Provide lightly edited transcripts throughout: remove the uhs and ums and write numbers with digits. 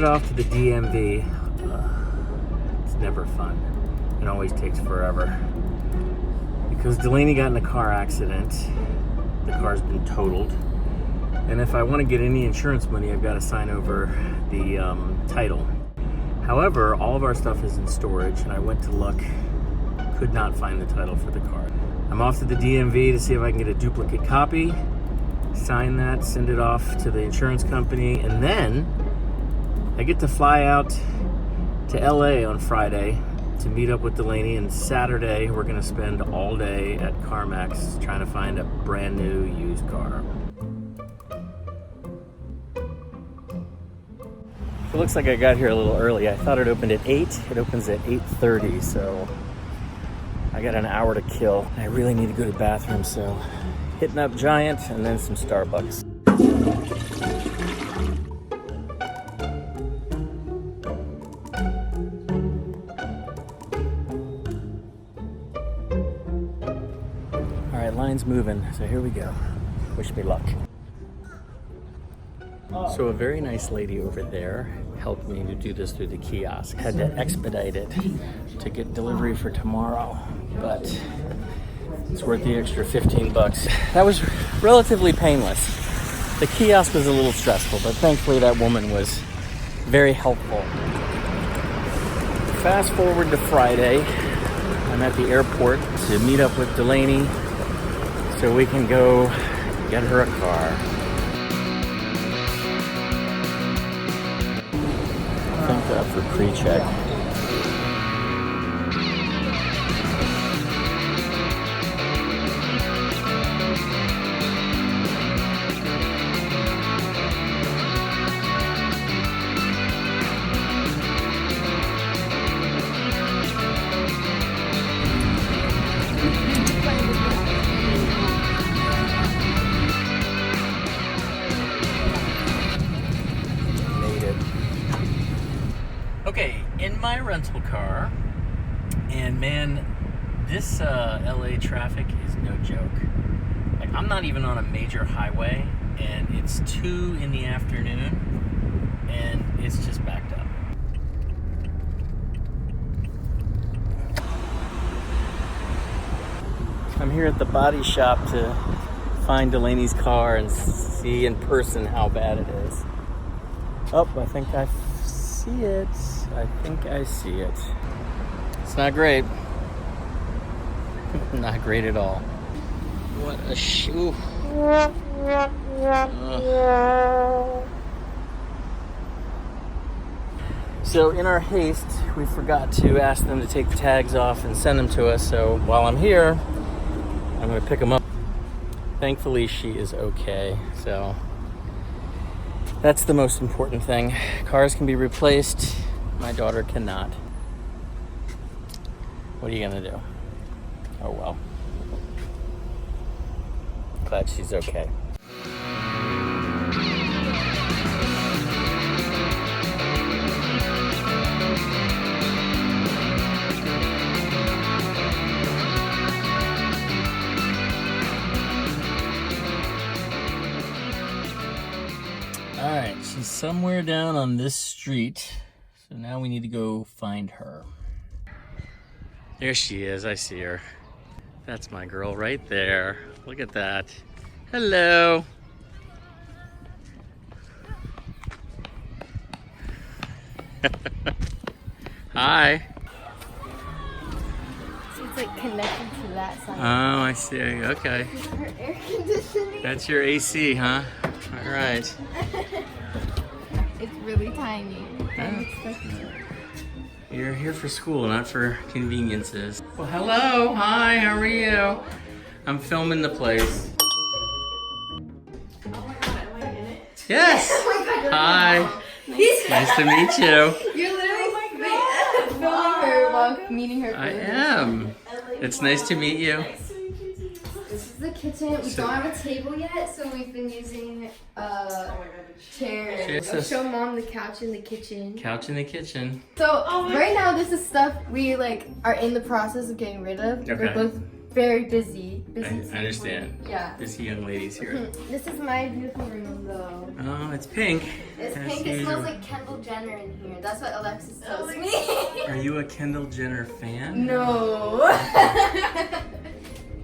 it off to the DMV. It's never fun. It always takes forever. Because Delaney got in a car accident. The car's been totaled. And if I want to get any insurance money, I've got to sign over the title. However, all of our stuff is in storage, and I went to look, could not find the title for the car. I'm off to the DMV to see if I can get a duplicate copy, sign that, send it off to the insurance company, and then I get to fly out to LA on Friday to meet up with Delaney, and Saturday we're gonna spend all day at CarMax trying to find a brand new used car. It looks like I got here a little early. I thought it opened at 8. It opens at 8:30, so I got an hour to kill. I really need to go to the bathroom, so hitting up Giant and then some Starbucks. All right, line's moving, so here we go. Wish me luck. So a very nice lady over there helped me to do this through the kiosk. Had to expedite it to get delivery for tomorrow, but it's worth the extra 15 bucks. That was relatively painless. The kiosk was a little stressful, but thankfully that woman was very helpful. Fast forward to Friday. I'm at the airport to meet up with Delaney so we can go get her a car. Thank God for pre-check. Okay, in my rental car, and man, this LA traffic is no joke. Like, I'm not even on a major highway, and it's 2 in the afternoon, and it's just backed up. I'm here at the body shop to find Delaney's car and see in person how bad it is. Oh, I think I see it. I think I see it. It's not great. Not great at all. What a shoe. So in our haste, we forgot to ask them to take the tags off and send them to us. So while I'm here, I'm gonna pick them up. Thankfully, she is okay. So that's the most important thing. Cars can be replaced. My daughter cannot. What are you gonna do? Oh well. Glad she's okay. All right, she's somewhere down on this street. So now we need to go find her. There she is, I see her. That's my girl right there. Look at that. Hello. Hi. So it's like connected to that side. Oh, I see. Okay. Her air conditioning. That's your AC, huh? All right. It's really tiny. Yeah. You're here for school, not for conveniences. Well, hello. Hi, how are you? I'm filming the place. Oh my god, am I in it? Yes. Oh my god, hi. Nice to meet you. You're literally filming her while meeting her. I am. It's nice to meet you. This is the kitchen. We don't have a table yet, so we've been using chairs. I'll show mom the couch in the kitchen. Couch in the kitchen. So right now, this is stuff we like are in the process of getting rid of. Okay. We're both very busy. busy. I understand. Yeah. Busy young ladies here. This is my beautiful room though. Oh, it's pink. It's As pink. It usual. smells like Kendall Jenner in here. That's what Alexis tells me. Are you a Kendall Jenner fan? No. Let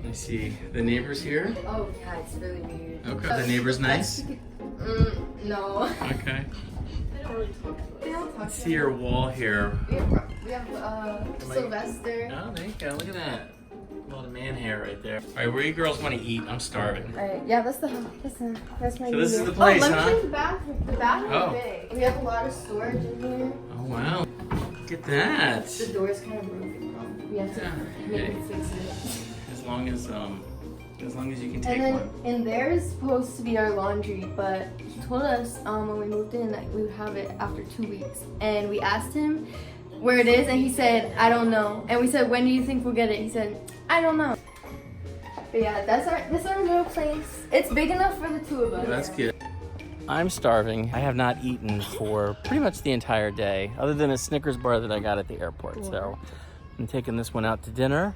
me see. The neighbors here? Oh yeah, it's really weird. Okay. Are the neighbors nice? No. Okay. They don't talk. Let's see your wall here. We have Sylvester. Oh, there you go. Look at that. A lot of man hair right there. All right, where you girls want to eat? I'm starving. Alright, yeah, that's my So this is the place, let me huh? show you the bathroom. The bathroom Oh. is big. We have a lot of storage in here. Oh, wow. Look at that. The door's kind of broken. We have to maybe fix it. As long as you can take And then one. in there is supposed to be our laundry, but he told us when we moved in that we would have it after 2 weeks. And we asked him where it is, and he said, I don't know. And we said, when do you think we'll get it? He said, I don't know. But yeah, this is our little place. It's big enough for the two of us. That's good. I'm starving. I have not eaten for pretty much the entire day, other than a Snickers bar that I got at the airport. So I'm taking this one out to dinner,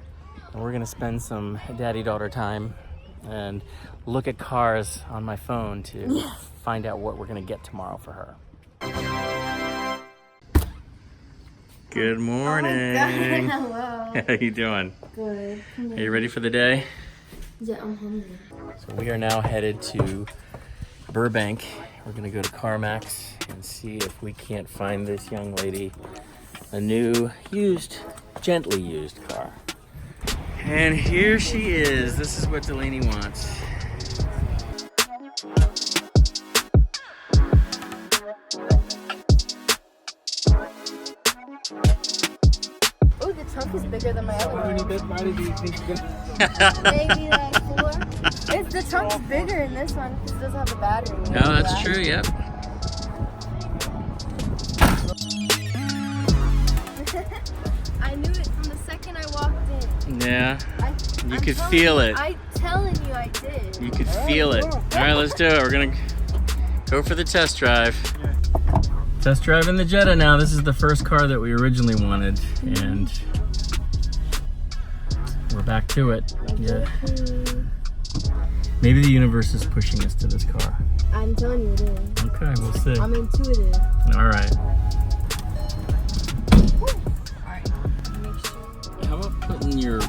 and we're gonna spend some daddy-daughter time and look at cars on my phone to find out what we're gonna get tomorrow for her. Good morning. Oh my God, hello. How you doing? Good. Are you ready for the day? Yeah, I'm hungry. So we are now headed to Burbank. We're gonna go to CarMax and see if we can't find this young lady a new, gently used car. And here she is. This is what Delaney wants. Oh, the trunk is bigger than my other one. Why did you think you're gonna... Maybe like 4. The trunk's bigger in this one because it doesn't have a battery. No, that's true, yep. I knew it from the second I walked in. Yeah, you I'm could telling feel you, it. I'm telling you I did. You could feel it. All right, let's do it. We're gonna go for the test drive. Test driving the Jetta now. This is the first car that we originally wanted, and we're back to it. Yeah. Maybe the universe is pushing us to this car. I'm telling you it is. Okay, we'll see. I'm intuitive. All right. Alright, make sure. How about putting your...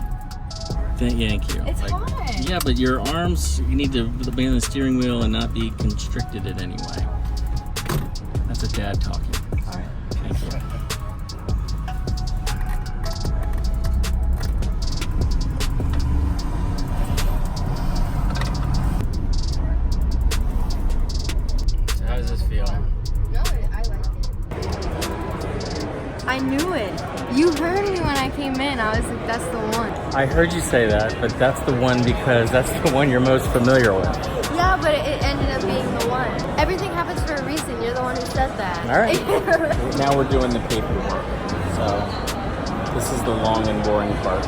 Thank you. It's hard. Yeah, but your arms, you need to be on the steering wheel and not be constricted in any way. That's a dad talking. Alright. Thank you. So how does this feel? No, I like it. I knew it. You heard me when I came in. I was like, that's the one. I heard you say that, but that's the one because that's the one you're most familiar with. Yeah, but it ended up being the one. Everything happens for a reason. You're the one who said that. All right. Now we're doing the paperwork. So this is the long and boring part.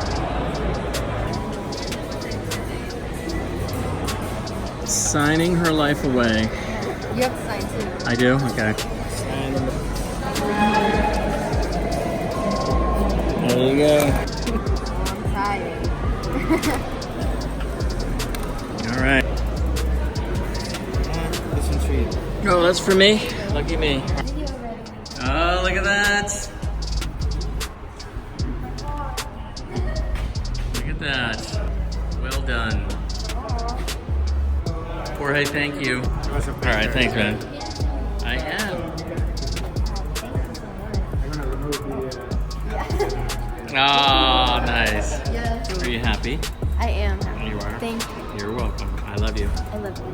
Signing her life away. You have to sign too. I do? Okay. There you go. I'm tired. All right. This one's for you. Oh, that's for me? Lucky me. Video ready. Oh, look at that. Look at that. Well done. Jorge, thank you. All right, thanks, man. I am. I'm gonna remove the... Oh, nice. Yes. Are you happy? I am happy. You are? Thank you. You're welcome. I love you. I love you.